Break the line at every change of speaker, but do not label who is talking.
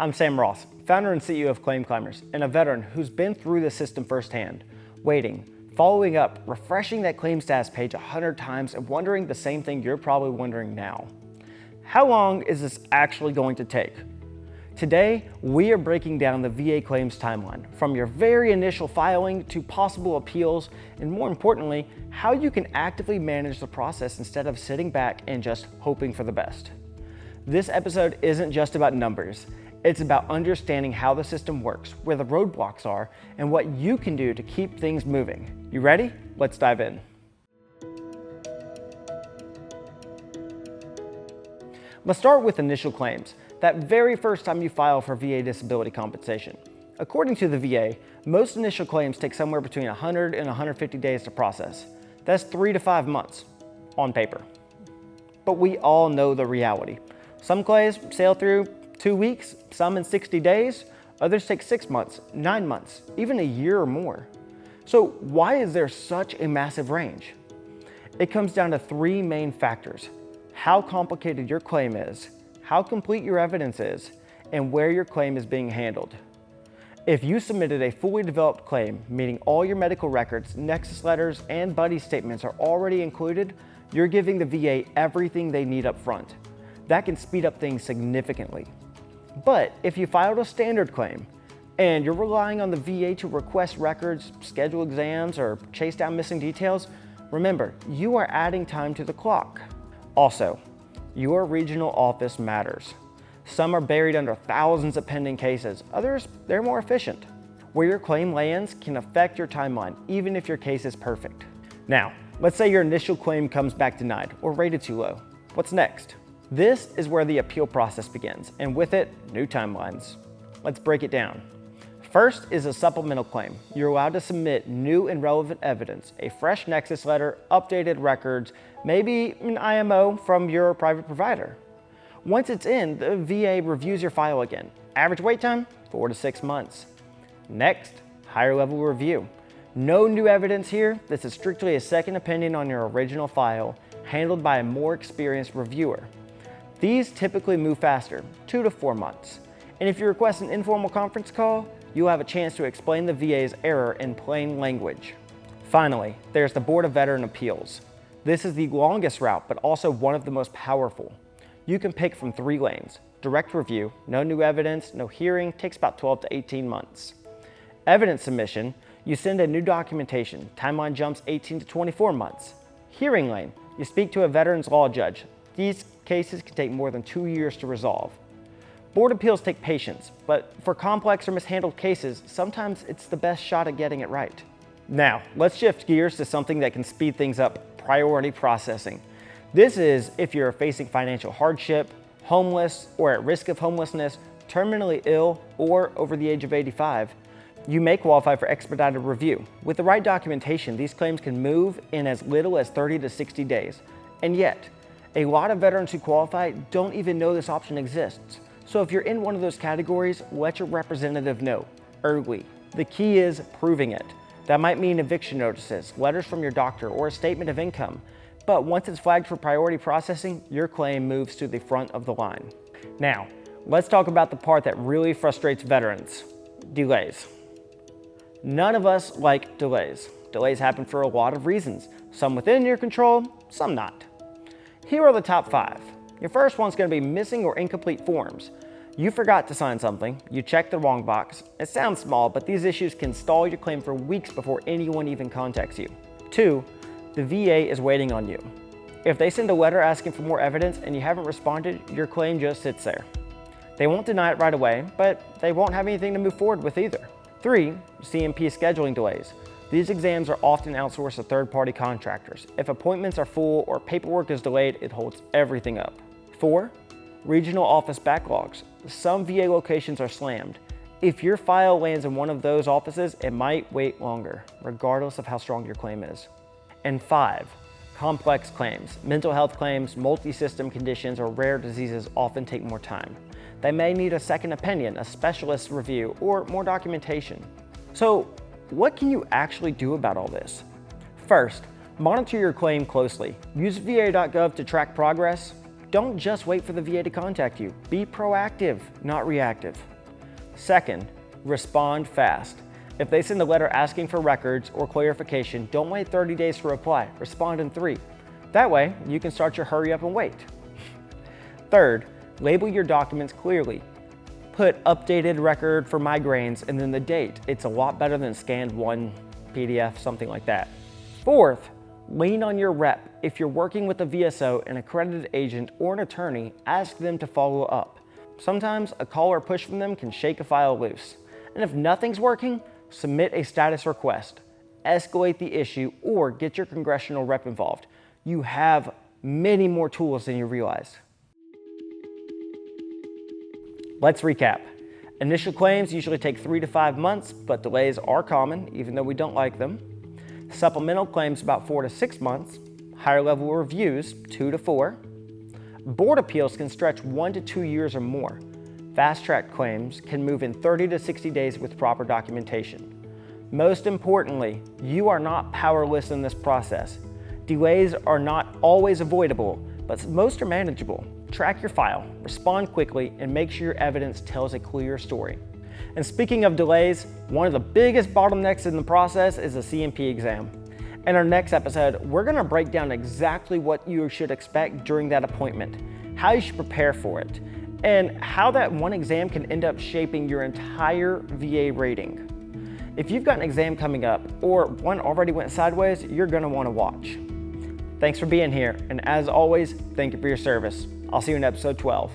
I'm Sam Ross, founder and CEO of Claim Climbers, and a veteran who's been through the system firsthand, waiting, following up, refreshing that claim status page 100 times and wondering the same thing you're probably wondering now. How long is this actually going to take? Today, we are breaking down the VA claims timeline, from your very initial filing to possible appeals, and more importantly, how you can actively manage the process instead of sitting back and just hoping for the best. This episode isn't just about numbers. It's about understanding how the system works, where the roadblocks are, and what you can do to keep things moving. You ready? Let's dive in. Let's start with initial claims, that very first time you file for VA disability compensation. According to the VA, most initial claims take somewhere between 100 and 150 days to process. That's 3 to 5 months on paper. But we all know the reality. Some claims sail through 2 weeks, some in 60 days, others take 6 months, 9 months, even a year or more. So why is there such a massive range? It comes down to 3 main factors: how complicated your claim is, how complete your evidence is, and where your claim is being handled. If you submitted a fully developed claim, meaning all your medical records, nexus letters, and buddy statements are already included, you're giving the VA everything they need up front. That can speed up things significantly. But if you filed a standard claim and you're relying on the VA to request records, schedule exams, or chase down missing details, remember, you are adding time to the clock. Also, your regional office matters. Some are buried under thousands of pending cases. Others, they're more efficient. Where your claim lands can affect your timeline, even if your case is perfect. Now, let's say your initial claim comes back denied or rated too low. What's next? This is where the appeal process begins, and with it, new timelines. Let's break it down. First is a supplemental claim. You're allowed to submit new and relevant evidence, a fresh nexus letter, updated records, maybe an IMO from your private provider. Once it's in, the VA reviews your file again. Average wait time, 4 to 6 months. Next, higher level review. No new evidence here. This is strictly a second opinion on your original file, handled by a more experienced reviewer. These typically move faster, 2 to 4 months. And if you request an informal conference call, you'll have a chance to explain the VA's error in plain language. Finally, there's the Board of Veteran Appeals. This is the longest route, but also one of the most powerful. You can pick from 3 lanes. Direct review, no new evidence, no hearing, takes about 12 to 18 months. Evidence submission, you send in new documentation, timeline jumps 18 to 24 months. Hearing lane, you speak to a veterans law judge. These cases can take more than 2 years to resolve. Board appeals take patience, but for complex or mishandled cases, sometimes it's the best shot at getting it right. Now, let's shift gears to something that can speed things up: priority processing. This is if you're facing financial hardship, homeless, or at risk of homelessness, terminally ill, or over the age of 85. You may qualify for expedited review. With the right documentation, these claims can move in as little as 30 to 60 days. And yet, a lot of veterans who qualify don't even know this option exists. So if you're in one of those categories, let your representative know early. The key is proving it. That might mean eviction notices, letters from your doctor, or a statement of income. But once it's flagged for priority processing, your claim moves to the front of the line. Now, let's talk about the part that really frustrates veterans: delays. None of us like delays. Delays happen for a lot of reasons, some within your control, some not. Here are the top 5. Your first one's going to be missing or incomplete forms. You forgot to sign something, you checked the wrong box. It sounds small, but these issues can stall your claim for weeks before anyone even contacts you. 2, the VA is waiting on you. If they send a letter asking for more evidence and you haven't responded, your claim just sits there. They won't deny it right away, but they won't have anything to move forward with either. 3, C&P scheduling delays. These exams are often outsourced to third-party contractors. If appointments are full or paperwork is delayed, it holds everything up. 4, regional office backlogs. Some VA locations are slammed. If your file lands in one of those offices, it might wait longer, regardless of how strong your claim is. And 5, complex claims. Mental health claims, multi-system conditions, or rare diseases often take more time. They may need a second opinion, a specialist review, or more documentation. So, what can you actually do about all this? First, monitor your claim closely. Use va.gov to track progress. Don't just wait for the VA to contact you. Be proactive, not reactive. Second, respond fast. If they send a letter asking for records or clarification, don't wait 30 days to reply. Respond in 3. That way, you can start your hurry up and wait. Third, label your documents clearly. Put updated record for migraines and then the date. It's a lot better than scanned one PDF, something like that. Fourth, lean on your rep. If you're working with a VSO, an accredited agent, or an attorney, ask them to follow up. Sometimes a call or push from them can shake a file loose. And if nothing's working, submit a status request, escalate the issue, or get your congressional rep involved. You have many more tools than you realize. Let's recap. Initial claims usually take 3 to 5 months, but delays are common, even though we don't like them. Supplemental claims about 4 to 6 months. Higher level reviews, 2 to 4. Board appeals can stretch 1 to 2 years or more. Fast track claims can move in 30 to 60 days with proper documentation. Most importantly, you are not powerless in this process. Delays are not always avoidable, but most are manageable. Track your file, respond quickly, and make sure your evidence tells a clear story. And speaking of delays, one of the biggest bottlenecks in the process is the C&P exam. In our next episode, we're going to break down exactly what you should expect during that appointment, how you should prepare for it, and how that one exam can end up shaping your entire VA rating. If you've got an exam coming up or one already went sideways, you're going to want to watch. Thanks for being here, and as always, thank you for your service. I'll see you in episode 12.